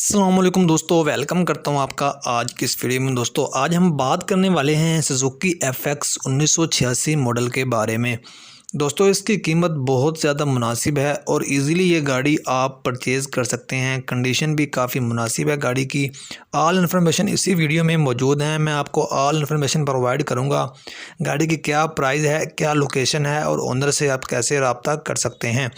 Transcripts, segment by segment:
अस्सलाम वालेकुम दोस्तों, वेलकम करता हूं आपका आज की इस वीडियो में। दोस्तों आज हम बात करने वाले हैं सुजुकी FX 1986 मॉडल के बारे में। दोस्तों इसकी कीमत बहुत ज़्यादा मुनासिब है और इजीली ये गाड़ी आप परचेज़ कर सकते हैं। कंडीशन भी काफ़ी मुनासिब है गाड़ी की। ऑल इन्फॉर्मेशन इसी वीडियो में मौजूद है। मैं आपको ऑल इन्फॉर्मेशन प्रोवाइड करूँगा। गाड़ी की क्या प्राइस है, क्या लोकेशन है और ओनर से आप कैसे रब्ता कर सकते हैं।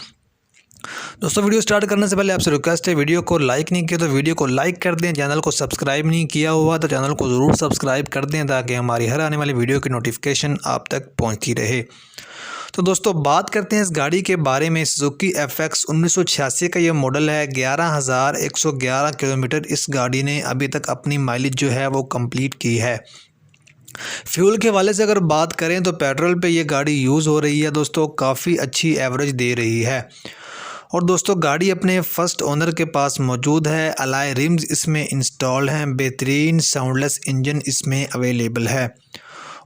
दोस्तों वीडियो स्टार्ट करने से पहले आपसे रिक्वेस्ट है, वीडियो को लाइक नहीं किया तो वीडियो को लाइक कर दें। चैनल को सब्सक्राइब नहीं किया हुआ तो चैनल को ज़रूर सब्सक्राइब कर दें ताकि हमारी हर आने वाली वीडियो की नोटिफिकेशन आप तक पहुंचती रहे। तो दोस्तों बात करते हैं इस गाड़ी के बारे में। सुजुकी FX 1986 का ये मॉडल है। 11,111 किलोमीटर इस गाड़ी ने अभी तक अपनी माइलेज जो है वो कंप्लीट की है। फ्यूल के हवाले से अगर बात करें तो पेट्रोल पे ये गाड़ी यूज़ हो रही है दोस्तों, काफ़ी अच्छी एवरेज दे रही है। और दोस्तों गाड़ी अपने फर्स्ट ओनर के पास मौजूद है। अलॉय रिम्स इसमें इंस्टॉल्ड हैं। बेहतरीन साउंडलेस इंजन इसमें अवेलेबल है।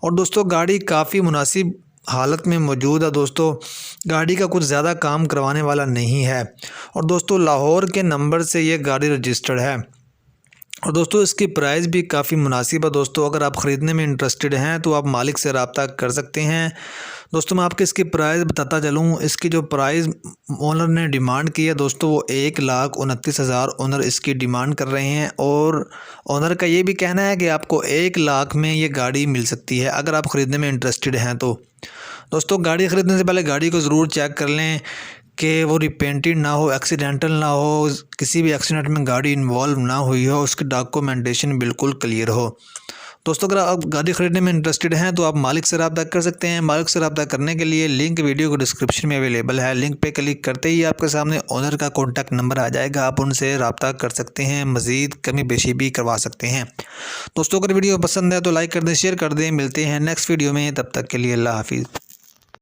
और दोस्तों गाड़ी काफ़ी मुनासिब हालत में मौजूद है। दोस्तों गाड़ी का कुछ ज़्यादा काम करवाने वाला नहीं है। और दोस्तों लाहौर के नंबर से ये गाड़ी रजिस्टर्ड है। और दोस्तों इसकी प्राइस भी काफ़ी मुनासिब है। दोस्तों अगर आप ख़रीदने में इंटरेस्टेड हैं तो आप मालिक से रब्ता कर सकते हैं। दोस्तों मैं आपको इसकी प्राइस बताता चलूँ। इसकी जो प्राइस ओनर ने डिमांड की है दोस्तों वो 1,29,000 ओनर इसकी डिमांड कर रहे हैं। और ओनर का ये भी कहना है कि आपको 1 लाख में ये गाड़ी मिल सकती है अगर आप ख़रीदने में इंटरेस्टेड हैं तो। दोस्तों गाड़ी ख़रीदने से पहले गाड़ी को ज़रूर चेक कर लें कि वो रिपेंटेड ना हो, एक्सीडेंटल ना हो, किसी भी एक्सीडेंट में गाड़ी इन्वॉल्व ना हुई हो, उसकी डॉक्यूमेंटेशन बिल्कुल क्लियर हो। दोस्तों अगर आप गाड़ी ख़रीदने में इंटरेस्टेड हैं तो आप मालिक से रब्ता कर सकते हैं। मालिक से रब्ता करने के लिए लिंक वीडियो को डिस्क्रिप्शन में अवेलेबल है। लिंक पे क्लिक करते ही आपके सामने ओनर का कॉन्टैक्ट नंबर आ जाएगा। आप उनसे रब्ता कर सकते हैं, मज़ीद कमी बेशी भी करवा सकते हैं। दोस्तों अगर वीडियो पसंद है तो लाइक कर दें, शेयर कर दें। मिलते हैं नेक्स्ट वीडियो में, तब तक के लिए अल्लाह हाफिज़।